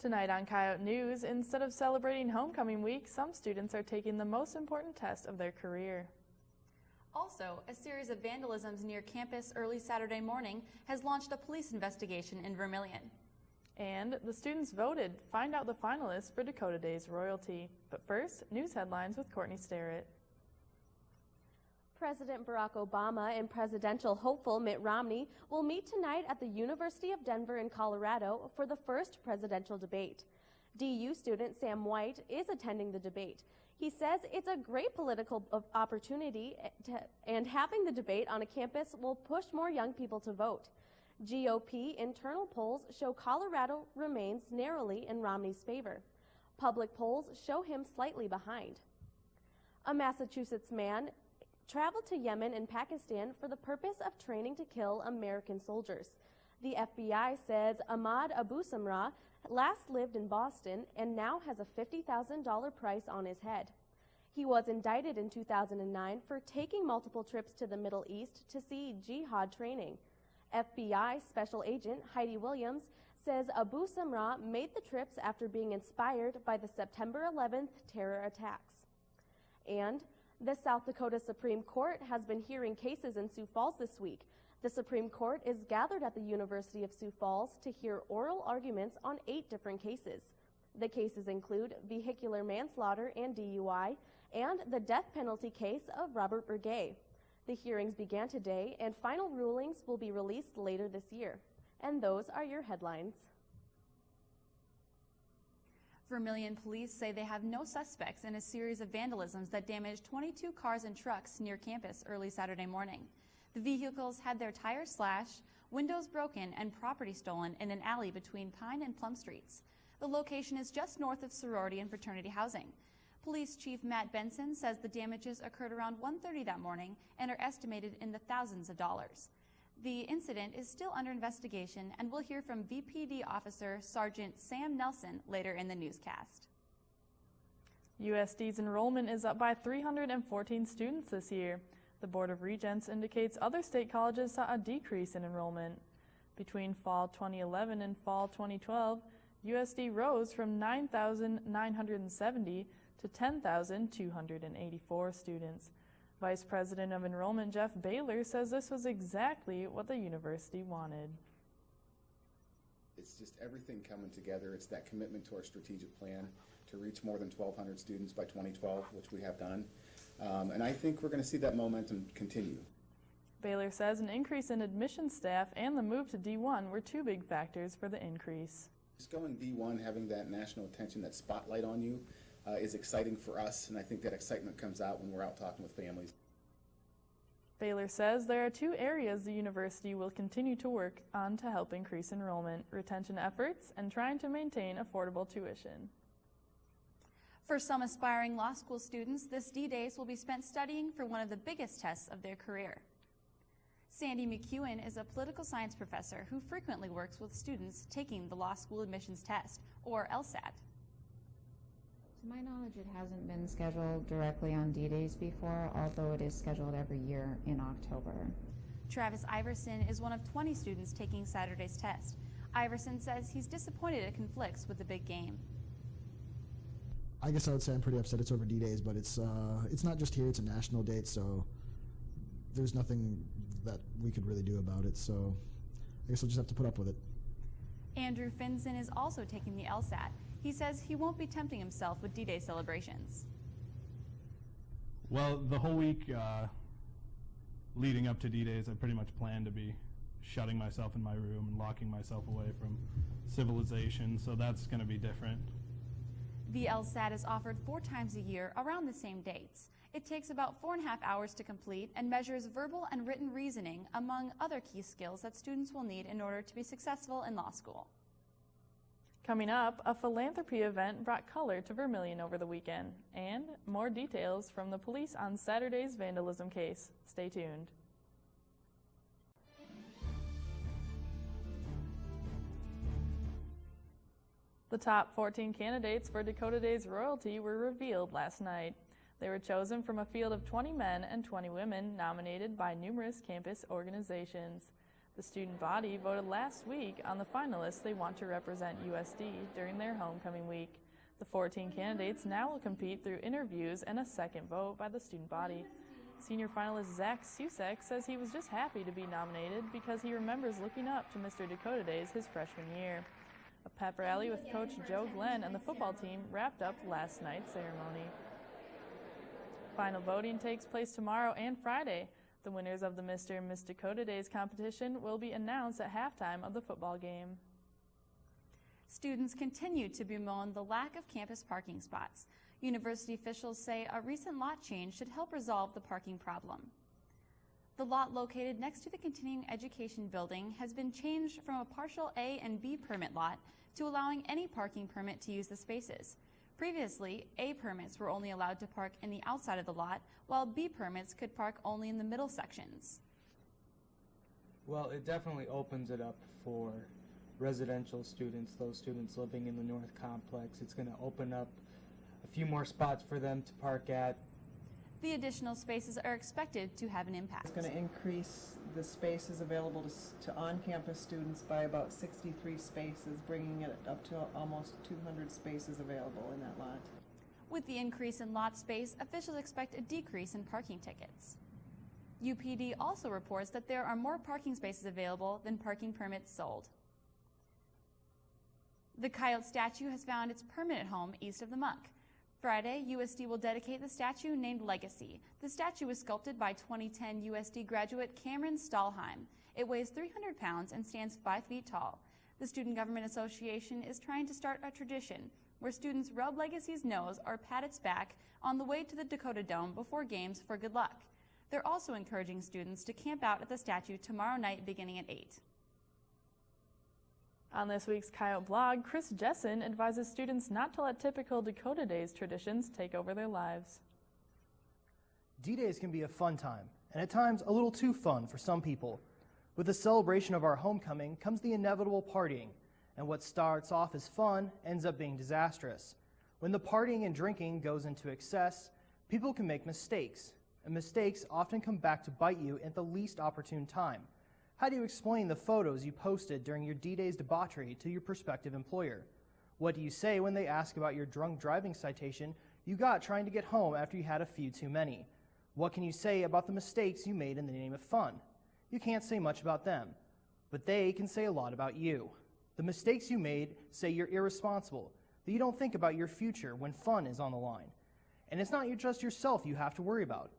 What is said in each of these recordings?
Tonight on Coyote News, instead of celebrating homecoming week, some students are taking the most important test of their career. Also, a series of vandalisms near campus early Saturday morning has launched a police investigation in Vermilion. And the students voted. Find out the finalists for Dakota Day's royalty. But first, news headlines with Courtney Starrett. President Barack Obama and presidential hopeful Mitt Romney will meet tonight at the University of Denver in Colorado for the first presidential debate. DU student Sam White is attending the debate. He says it's a great political opportunity and having the debate on a campus will push more young people to vote. GOP internal polls show Colorado remains narrowly in Romney's favor. Public polls show him slightly behind. A Massachusetts man traveled to Yemen and Pakistan for the purpose of training to kill American soldiers. The FBI says Ahmad Abu Samra last lived in Boston and now has a $50,000 price on his head. He was indicted in 2009 for taking multiple trips to the Middle East to see jihad training. FBI Special Agent Heidi Williams says Abu Samra made the trips after being inspired by the September 11th terror attacks. And the South Dakota Supreme Court has been hearing cases in Sioux Falls this week. The Supreme Court is gathered at the University of Sioux Falls to hear oral arguments on 8 different cases. The cases include vehicular manslaughter and DUI, and the death penalty case of Robert Burgay. The hearings began today, and final rulings will be released later this year. And those are your headlines. Vermilion police say they have no suspects in a series of vandalisms that damaged 22 cars and trucks near campus early Saturday morning. The vehicles had their tires slashed, windows broken, and property stolen in an alley between Pine and Plum Streets. The location is just north of sorority and fraternity housing. Police Chief Matt Benson says the damages occurred around 1:30 that morning and are estimated in the thousands of dollars. The incident is still under investigation, and we'll hear from VPD Officer Sergeant Sam Nelsen later in the newscast. USD's enrollment is up by 314 students this year. The Board of Regents indicates other state colleges saw a decrease in enrollment. Between fall 2011 and fall 2012, USD rose from 9,970 to 10,284 students. Vice President of Enrollment Jeff Baylor says this was exactly what the university wanted. It's just everything coming together. It's that commitment to our strategic plan to reach more than 1,200 students by 2012, which we have done. And I think we're going to see that momentum continue. Baylor says an increase in admission staff and the move to D1 were 2 big factors for the increase. Just going D1, having that national attention, that spotlight on you, is exciting for us, and I think that excitement comes out when we're out talking with families. Baylor says there are 2 areas the university will continue to work on to help increase enrollment: retention efforts and trying to maintain affordable tuition. For some aspiring law school students, this D-Days will be spent studying for one of the biggest tests of their career. Sandy McEwen is a political science professor who frequently works with students taking the law school admissions test, or LSAT. To my knowledge, it hasn't been scheduled directly on D-Days before, although it is scheduled every year in October. Travis Iverson is one of 20 students taking Saturday's test. Iverson says he's disappointed it conflicts with the big game. I guess I would say I'm pretty upset it's over D-Days, but it's not just here, it's a national date, so there's nothing that we could really do about it, so I guess we'll just have to put up with it. Andrew Finson is also taking the LSAT. He says he won't be tempting himself with D-Day celebrations. Well, the whole week leading up to D-Days, I pretty much planned to be shutting myself in my room and locking myself away from civilization, so that's going to be different. The LSAT is offered 4 times a year around the same dates. It takes about 4.5 hours to complete and measures verbal and written reasoning, among other key skills that students will need in order to be successful in law school. Coming up, a philanthropy event brought color to Vermilion over the weekend, and more details from the police on Saturday's vandalism case. Stay tuned. The top 14 candidates for Dakota Day's royalty were revealed last night. They were chosen from a field of 20 men and 20 women nominated by numerous campus organizations. The student body voted last week on the finalists they want to represent USD during their homecoming week. The 14 candidates now will compete through interviews and a second vote by the student body. Senior finalist Zach Susek says he was just happy to be nominated because he remembers looking up to Mr. Dakota Days his freshman year. A pep rally with Coach Joe Glenn and the football team wrapped up last night's ceremony. Final voting takes place tomorrow and Friday. The winners of the Mr. and Miss Dakota Days competition will be announced at halftime of the football game. Students continue to bemoan the lack of campus parking spots. University officials say a recent lot change should help resolve the parking problem. The lot located next to the continuing education building has been changed from a partial A and B permit lot to allowing any parking permit to use the spaces. Previously, A permits were only allowed to park in the outside of the lot, while B permits could park only in the middle sections. Well, it definitely opens it up for residential students, those students living in the North Complex. It's going to open up a few more spots for them to park at. The additional spaces are expected to have an impact. It's going to increase the spaces available to on-campus students by about 63 spaces, bringing it up to almost 200 spaces available in that lot. With the increase in lot space, officials expect a decrease in parking tickets. UPD also reports that there are more parking spaces available than parking permits sold. The coyote statue has found its permanent home east of the muck. Friday, USD will dedicate the statue named Legacy. The statue was sculpted by 2010 USD graduate Cameron Stahlheim. It weighs 300 pounds and stands 5 feet tall. The Student Government Association is trying to start a tradition where students rub Legacy's nose or pat its back on the way to the Dakota Dome before games for good luck. They're also encouraging students to camp out at the statue tomorrow night beginning at 8. On this week's Coyote blog, Chris Jessen advises students not to let typical Dakota Days traditions take over their lives. D-Days can be a fun time, and at times a little too fun for some people. With the celebration of our homecoming comes the inevitable partying, and what starts off as fun ends up being disastrous. When the partying and drinking goes into excess, people can make mistakes, and mistakes often come back to bite you at the least opportune time. How do you explain the photos you posted during your D-Days debauchery to your prospective employer? What do you say when they ask about your drunk driving citation you got trying to get home after you had a few too many? What can you say about the mistakes you made in the name of fun? You can't say much about them, but they can say a lot about you. The mistakes you made say you're irresponsible, that you don't think about your future when fun is on the line. And it's not just yourself you have to worry about.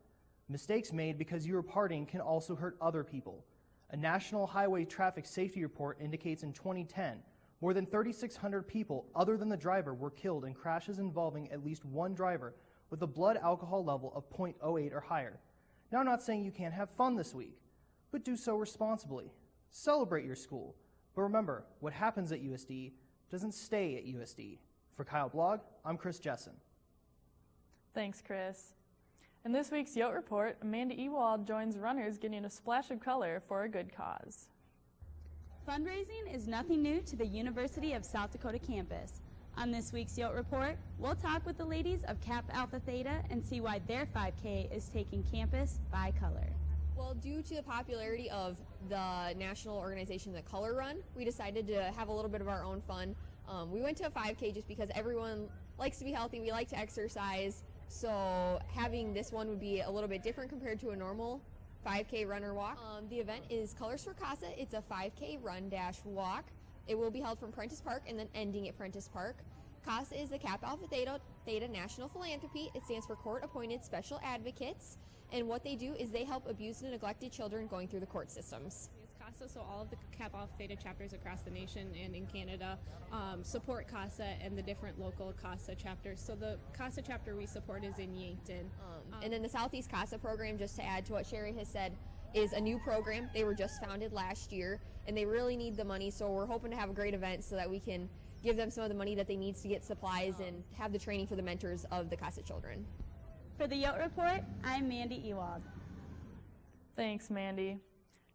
Mistakes made because you were partying can also hurt other people. A National Highway Traffic Safety Report indicates in 2010, more than 3,600 people other than the driver were killed in crashes involving at least one driver with a blood alcohol level of 0.08 or higher. Now, I'm not saying you can't have fun this week, but do so responsibly. Celebrate your school. But remember, what happens at USD doesn't stay at USD. For Kyle Blog, I'm Chris Jessen. Thanks, Chris. In this week's Yote Report, Amanda Ewald joins runners getting a splash of color for a good cause. Fundraising is nothing new to the University of South Dakota campus. On this week's Yote Report, we'll talk with the ladies of Kappa Alpha Theta and see why their 5K is taking campus by color. Well, due to the popularity of the national organization, the Color Run, we decided to have a little bit of our own fun. We went to a 5K just because everyone likes to be healthy, we like to exercise, so having this one would be a little bit different compared to a normal 5K run or walk. The event is Colors for CASA. It's a 5K run-walk. It will be held from Prentice Park and then ending at Prentice Park. CASA is the Kappa Alpha Theta National Philanthropy. It stands for Court-Appointed Special Advocates, and what they do is they help abused and neglected children going through the court systems. CASA, so all of the Kappa Alpha Theta chapters across the nation and in Canada support CASA and the different local CASA chapters. So the CASA chapter we support is in Yankton. And then the Southeast CASA program, just to add to what Sherry has said, is a new program. They were just founded last year, and they really need the money, so we're hoping to have a great event so that we can give them some of the money that they need to get supplies and have the training for the mentors of the CASA children. For the Yote Report, I'm Mandy Ewald. Thanks, Mandy.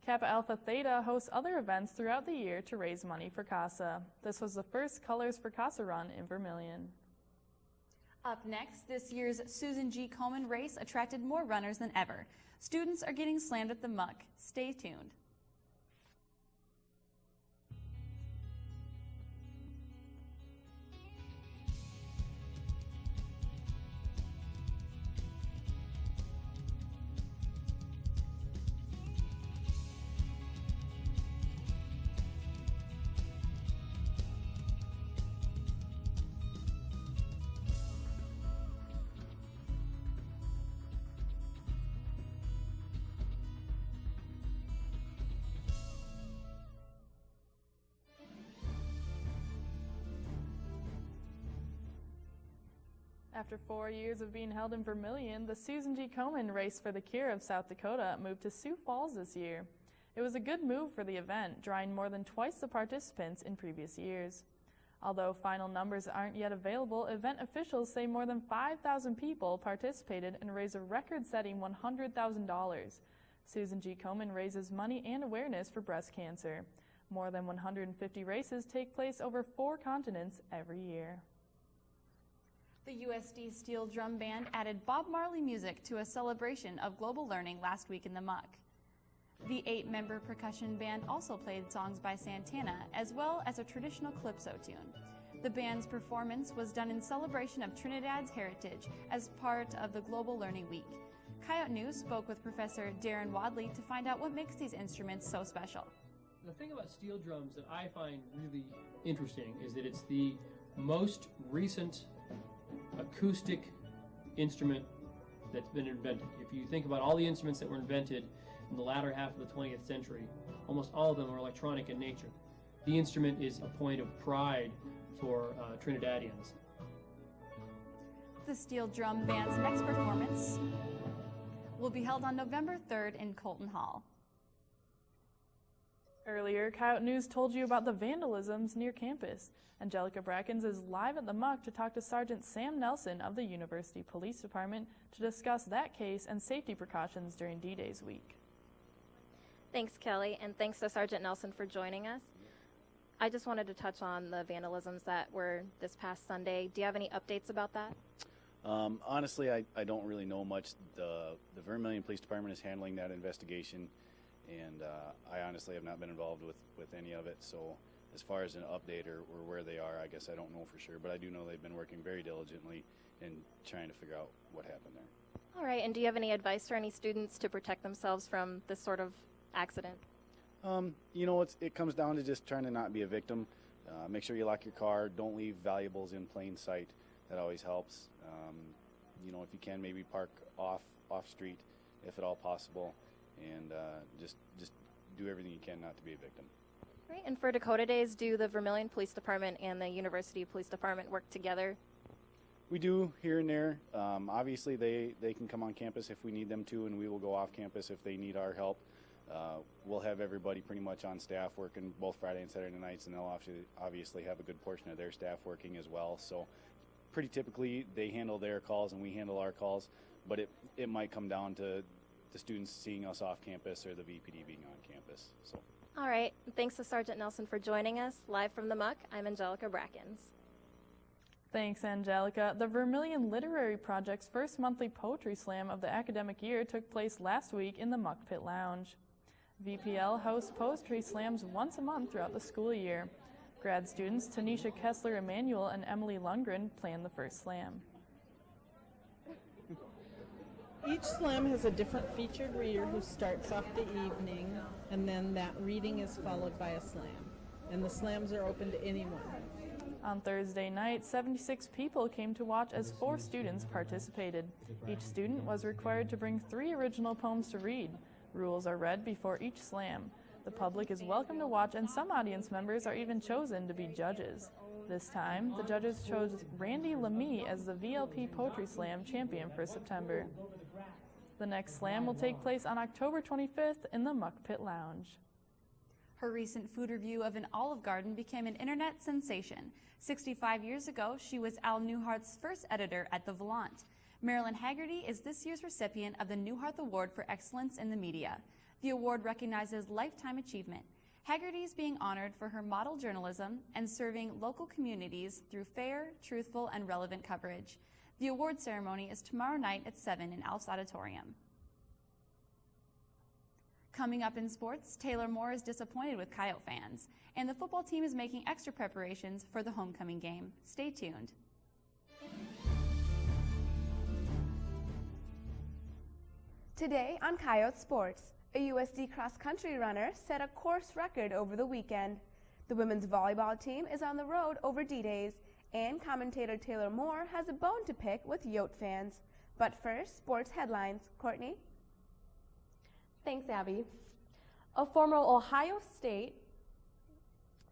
Kappa Alpha Theta hosts other events throughout the year to raise money for CASA. This was the first Colors for CASA run in Vermilion. Up next, this year's Susan G. Komen race attracted more runners than ever. Students are getting slammed at the muck. Stay tuned. After 4 years of being held in Vermillion, the Susan G. Komen Race for the Cure of South Dakota moved to Sioux Falls this year. It was a good move for the event, drawing more than twice the participants in previous years. Although final numbers aren't yet available, event officials say more than 5,000 people participated and raised a record-setting $100,000. Susan G. Komen raises money and awareness for breast cancer. More than 150 races take place over 4 continents every year. The USD Steel Drum Band added Bob Marley music to a celebration of global learning last week in the Muck. The 8-member percussion band also played songs by Santana, as well as a traditional calypso tune. The band's performance was done in celebration of Trinidad's heritage as part of the Global Learning Week. Coyote News spoke with Professor Darren Wadley to find out what makes these instruments so special. The thing about steel drums that I find really interesting is that it's the most recent acoustic instrument that's been invented. If you think about all the instruments that were invented in the latter half of the 20th century, almost all of them are electronic in nature. The instrument is a point of pride for Trinidadians. The Steel Drum Band's next performance will be held on November 3rd in Colton Hall. Earlier, Coyote News told you about the vandalisms near campus. Angelica Brackens is live at the Muck to talk to Sergeant Sam Nelsen of the University Police Department to discuss that case and safety precautions during D-Days week. Thanks, Kelly, and thanks to Sergeant Nelsen for joining us. I just wanted to touch on the vandalisms that were this past Sunday. Do you have any updates about that? Honestly, I don't really know much. The Vermillion Police Department is handling that investigation, and I honestly have not been involved with any of it. So as far as an update or where they are, I guess I don't know for sure. But I do know they've been working very diligently in trying to figure out what happened there. All right, and do you have any advice for any students to protect themselves from this sort of accident? You know, it comes down to just trying to not be a victim. Make sure you lock your car. Don't leave valuables in plain sight. That always helps. You know, if you can, maybe park off street if at all possible, and just do everything you can not to be a victim. Right, and for Dakota Days, do the Vermillion Police Department and the University Police Department work together? We do here and there. Obviously, they can come on campus if we need them to, and we will go off campus if they need our help. We'll have everybody pretty much on staff working both Friday and Saturday nights, and they'll obviously have a good portion of their staff working as well. So pretty typically they handle their calls and we handle our calls, but it might come down to the students seeing us off campus or the VPD being on campus. So. All right, thanks to Sergeant Nelsen for joining us. Live from the Muck, I'm Angelica Brackens. Thanks, Angelica. The Vermillion Literary Project's first monthly poetry slam of the academic year took place last week in the Muck Pit Lounge. VPL hosts poetry slams once a month throughout the school year. Grad students Tanisha Kessler-Emanuel and Emily Lundgren planned the first slam. Each slam has a different featured reader who starts off the evening, and then that reading is followed by a slam. And the slams are open to anyone. On Thursday night, 76 people came to watch as 4 students participated. Each student was required to bring 3 original poems to read. Rules are read before each slam. The public is welcome to watch, and some audience members are even chosen to be judges. This time, the judges chose Randy Lemie as the VLP Poetry Slam champion for September. The next slam will take place on October 25th in the Muck Pit Lounge. Her recent food review of an Olive Garden became an internet sensation. 65 years ago, she was Al Newhart's first editor at The Volant. Marilyn Haggerty is this year's recipient of the Newhart Award for Excellence in the Media. The award recognizes lifetime achievement. Haggerty is being honored for her model journalism and serving local communities through fair, truthful, and relevant coverage. The award ceremony is tomorrow night at 7 in Alf's Auditorium. Coming up in sports, Taylor Moore is disappointed with Coyote fans, and the football team is making extra preparations for the homecoming game. Stay tuned. Today on Coyote Sports, a USD cross-country runner set a course record over the weekend. The women's volleyball team is on the road over D-Days, and commentator Taylor Moore has a bone to pick with Yote fans. But first, sports headlines. Courtney? Thanks, Abby. A former Ohio State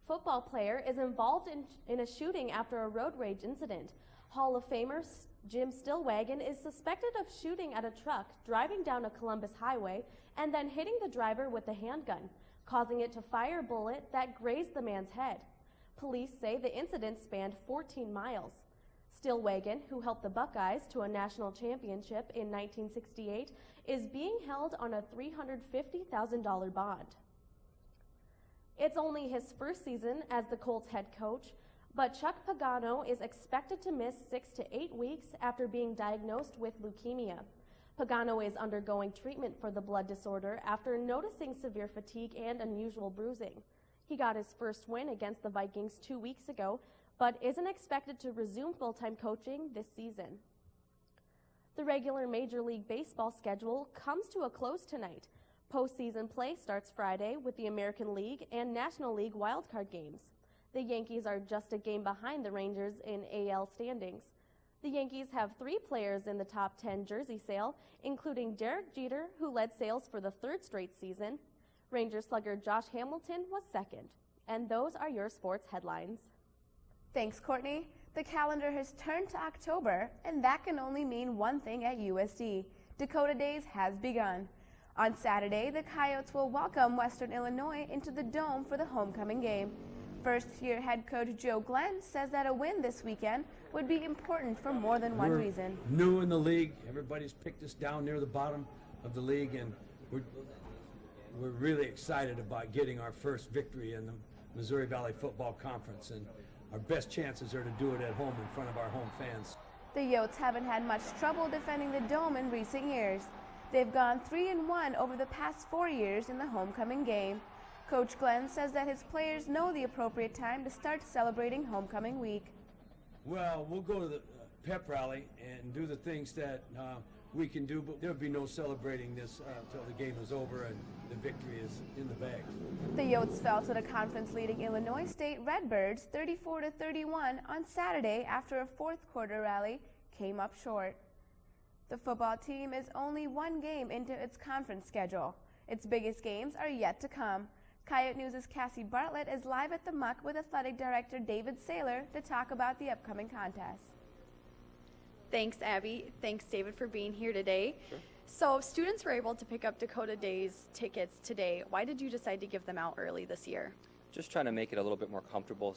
football player is involved in a shooting after a road rage incident. Hall of Famer Jim Stillwagon is suspected of shooting at a truck driving down a Columbus highway and then hitting the driver with a handgun, causing it to fire a bullet that grazed the man's head. Police say the incident spanned 14 miles. Stillwagon, who helped the Buckeyes to a national championship in 1968, is being held on a $350,000 bond. It's only his first season as the Colts head coach, but Chuck Pagano is expected to miss 6 to 8 weeks after being diagnosed with leukemia. Pagano is undergoing treatment for the blood disorder after noticing severe fatigue and unusual bruising. He got his first win against the Vikings 2 weeks ago, but isn't expected to resume full-time coaching this season. The regular Major League Baseball schedule comes to a close tonight. Postseason play starts Friday with the American League and National League wildcard games. The Yankees are just a game behind the Rangers in AL standings. The Yankees have 3 players in the top 10 jersey sale, including Derek Jeter, who led sales for the 3rd straight season. Rangers slugger Josh Hamilton was second. And those are your sports headlines. Thanks, Courtney. The calendar has turned to October, and that can only mean one thing at USD. Dakota Days has begun. On Saturday, the Coyotes will welcome Western Illinois into the Dome for the homecoming game. First-year head coach Joe Glenn says that a win this weekend would be important for more than one reason. New in the league. Everybody's picked us down near the bottom of the league, and we're really excited about getting our first victory in the Missouri Valley Football Conference, and our best chances are to do it at home in front of our home fans. The Yotes haven't had much trouble defending the Dome in recent years. They've gone 3-1 over the past 4 years in the homecoming game. Coach Glenn says that his players know the appropriate time to start celebrating homecoming week. Well, we'll go to the pep rally and do the things that we can do, but there'll be no celebrating this until the game is over and the victory is in the bag. The Yotes fell to the conference-leading Illinois State Redbirds 34-31 on Saturday after a fourth-quarter rally came up short. The football team is only one game into its conference schedule. Its biggest games are yet to come. Coyote News' Cassie Bartlett is live at the Muck with Athletic Director David Saylor to talk about the upcoming contest. Thanks, Abby. Thanks, David, for being here today. Sure. So students were able to pick up Dakota Days tickets today. Why did you decide to give them out early this year? Just trying to make it a little bit more comfortable,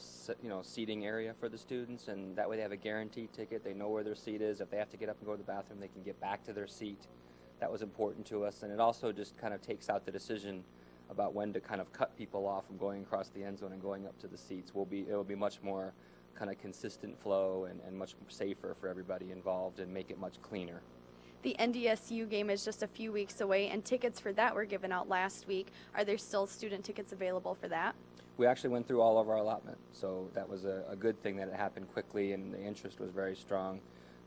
seating area for the students, and that way they have a guaranteed ticket. They know where their seat is. If they have to get up and go to the bathroom, they can get back to their seat. That was important to us, and it also just kind of takes out the decision about when to kind of cut people off from going across the end zone and going up to the seats. It will be much more kind of consistent flow and much safer for everybody involved and make it much cleaner. The NDSU game is just a few weeks away, and tickets for that were given out last week. Are there still student tickets available for that? We actually went through all of our allotment, so that was a good thing that it happened quickly, and the interest was very strong.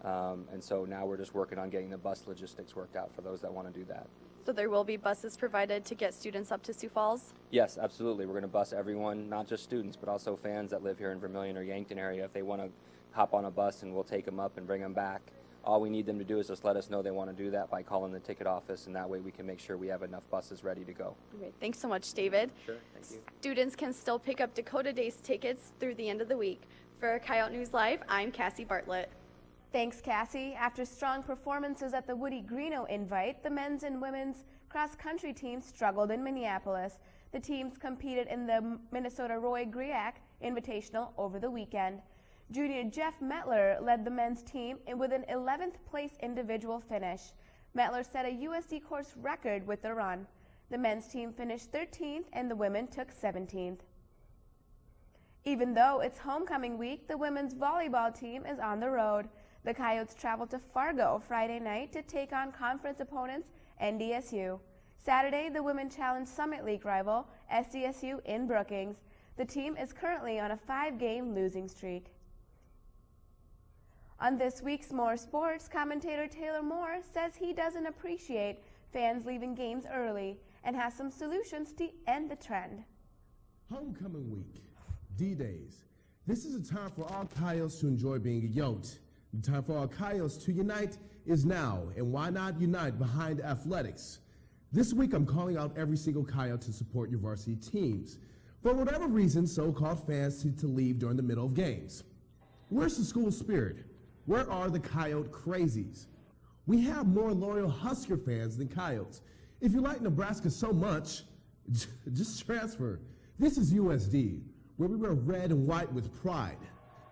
And so now we're just working on getting the bus logistics worked out for those that want to do that. So there will be buses provided to get students up to Sioux Falls? Yes, absolutely. We're going to bus everyone, not just students, but also fans that live here in Vermilion or Yankton area. If they want to hop on a bus, and we'll take them up and bring them back. All we need them to do is just let us know they want to do that by calling the ticket office, and that way we can make sure we have enough buses ready to go. Great. Thanks so much, David. Sure, thank you. Students can still pick up Dakota Days tickets through the end of the week. For Coyote News Live, I'm Cassie Bartlett. Thanks, Cassie. After strong performances at the Woody Greeno Invite, the men's and women's cross-country teams struggled in Minneapolis. The teams competed in the Minnesota Roy Griak Invitational over the weekend. Junior Jeff Metler led the men's team with an 11th place individual finish. Metler set a USD course record with the run. The men's team finished 13th and the women took 17th. Even though it's homecoming week, the women's volleyball team is on the road. The Coyotes traveled to Fargo Friday night to take on conference opponents NDSU. Saturday, the women challenged Summit League rival SDSU in Brookings. The team is currently on a 5-game losing streak. On this week's More Sports, commentator Taylor Moore says he doesn't appreciate fans leaving games early and has some solutions to end the trend. Homecoming week, D-Days. This is a time for all Coyotes to enjoy being a Yote. The time for all Coyotes to unite is now, and why not unite behind athletics? This week I'm calling out every single Coyote to support your varsity teams. For whatever reason, so-called fans tend to leave during the middle of games. Where's the school spirit? Where are the Coyote crazies? We have more loyal Husker fans than Coyotes. If you like Nebraska so much, just transfer. This is USD, where we wear red and white with pride.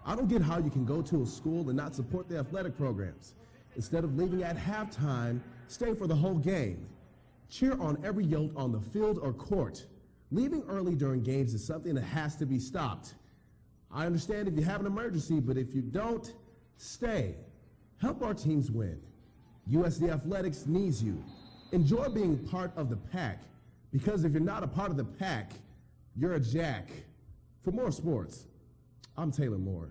I don't get how you can go to a school and not support the athletic programs. Instead of leaving at halftime, stay for the whole game. Cheer on every Yote on the field or court. Leaving early during games is something that has to be stopped. I understand if you have an emergency, but if you don't, stay. Help our teams win. USD Athletics needs you. Enjoy being part of the pack, because if you're not a part of the pack, you're a jack. For more sports, I'm Taylor Moore.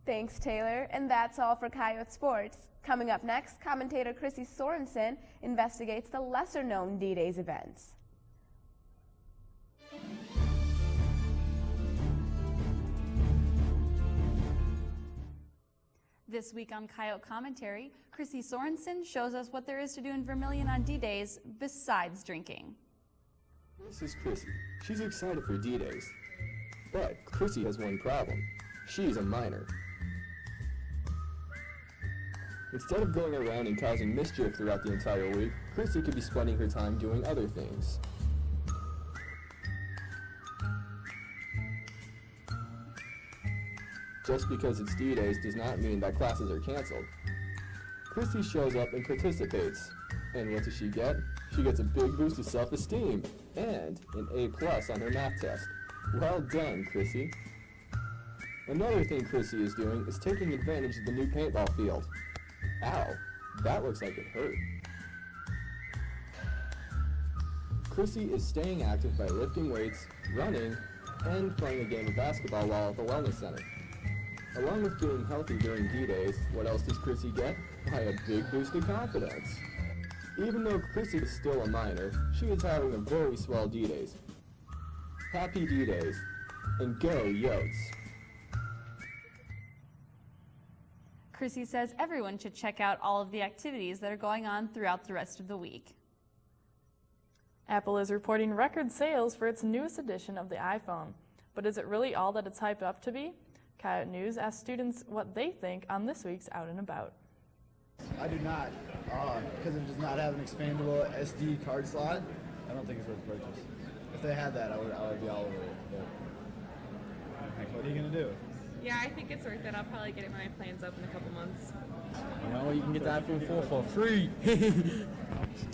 Thanks, Taylor. And that's all for Coyote Sports. Coming up next, commentator Chrissy Sorensen investigates the lesser-known D-Days events. This week on Coyote Commentary, Chrissy Sorensen shows us what there is to do in Vermilion on D-Days besides drinking. This is Chrissy. She's excited for D-Days. But Chrissy has one problem. She's a minor. Instead of going around and causing mischief throughout the entire week, Chrissy could be spending her time doing other things. Just because it's D-Days does not mean that classes are canceled. Chrissy shows up and participates. And what does she get? She gets a big boost of self-esteem and an A+ on her math test. Well done, Chrissy. Another thing Chrissy is doing is taking advantage of the new paintball field. Ow, that looks like it hurt. Chrissy is staying active by lifting weights, running, and playing a game of basketball while at the Wellness Center. Along with getting healthy during D-Days, what else does Chrissy get? Why, a big boost of confidence. Even though Chrissy is still a minor, she is having a very swell D-Days. Happy D-Days, and go Yotes! Chrissy says everyone should check out all of the activities that are going on throughout the rest of the week. Apple is reporting record sales for its newest edition of the iPhone. But is it really all that it's hyped up to be? Coyote News asked students what they think on this week's Out and About. I do not, because it does not have an expandable SD card slot. I don't think it's worth the purchase. If they had that, I would be all over it. But what are you gonna do? Yeah, I think it's worth it. I'll probably get it when my plan's up in a couple months. You know, you can get the iPhone 4 for free.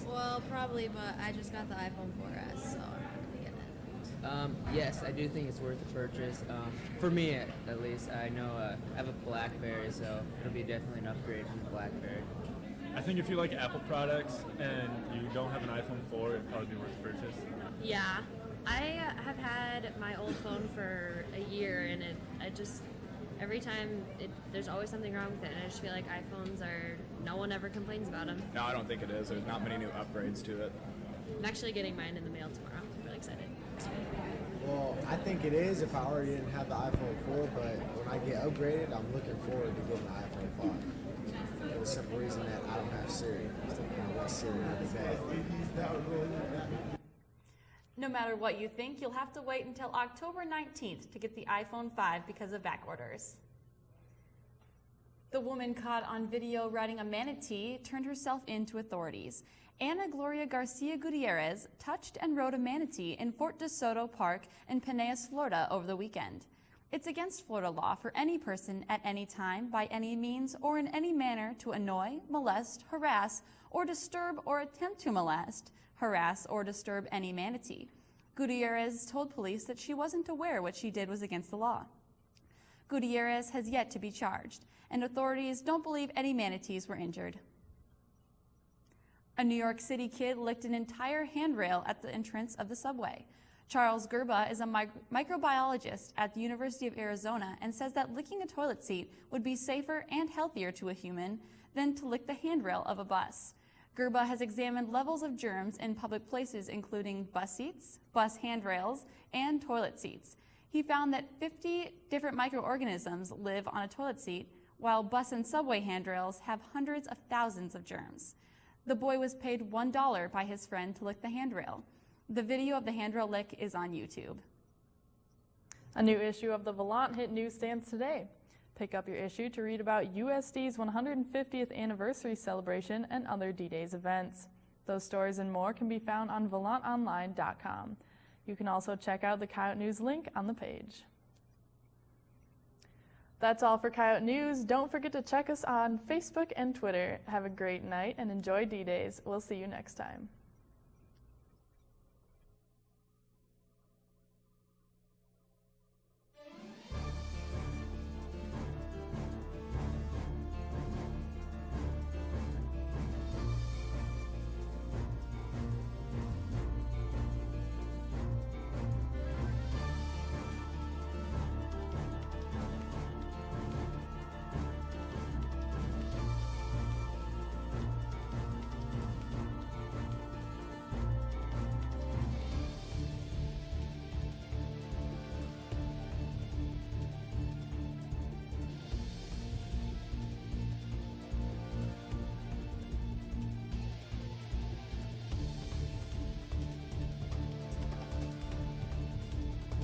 Well, probably, but I just got the iPhone 4S, so I'm not gonna get it. Yes, I do think it's worth the purchase. For me, at least, I know I have a BlackBerry, so it'll be definitely an upgrade from the BlackBerry. I think if you like Apple products and you don't have an iPhone 4, it'd probably be worth the purchase. Yeah, I have had my old phone for a year, and every time there's always something wrong with it, and I just feel like iPhones no one ever complains about them. No, I don't think it is. There's not many new upgrades to it. I'm actually getting mine in the mail tomorrow. I'm really excited. Well, I think it is if I already didn't have the iPhone 4, but when I get upgraded, I'm looking forward to getting the iPhone 5. For the simple reason that I don't have Siri. I want Siri really bad. No matter what you think, you'll have to wait until October 19th to get the iPhone 5 because of back orders. The woman caught on video riding a manatee turned herself in to authorities. Ana Gloria Garcia Gutierrez touched and rode a manatee in Fort DeSoto Park in Peneus, Florida over the weekend. It's against Florida law for any person at any time, by any means, or in any manner to annoy, molest, harass, or disturb or attempt to molest, harass, or disturb any manatee. Gutierrez told police that she wasn't aware what she did was against the law. Gutierrez has yet to be charged, and authorities don't believe any manatees were injured. A New York City kid licked an entire handrail at the entrance of the subway. Charles Gerba is a microbiologist at the University of Arizona and says that licking a toilet seat would be safer and healthier to a human than to lick the handrail of a bus. Gerba has examined levels of germs in public places including bus seats, bus handrails, and toilet seats. He found that 50 different microorganisms live on a toilet seat, while bus and subway handrails have hundreds of thousands of germs. The boy was paid $1 by his friend to lick the handrail. The video of the handrail lick is on YouTube. A new issue of the Volant hit newsstands today. Pick up your issue to read about USD's 150th anniversary celebration and other D-Days events. Those stories and more can be found on ValantOnline.com. You can also check out the Coyote News link on the page. That's all for Coyote News. Don't forget to check us on Facebook and Twitter. Have a great night and enjoy D-Days. We'll see you next time.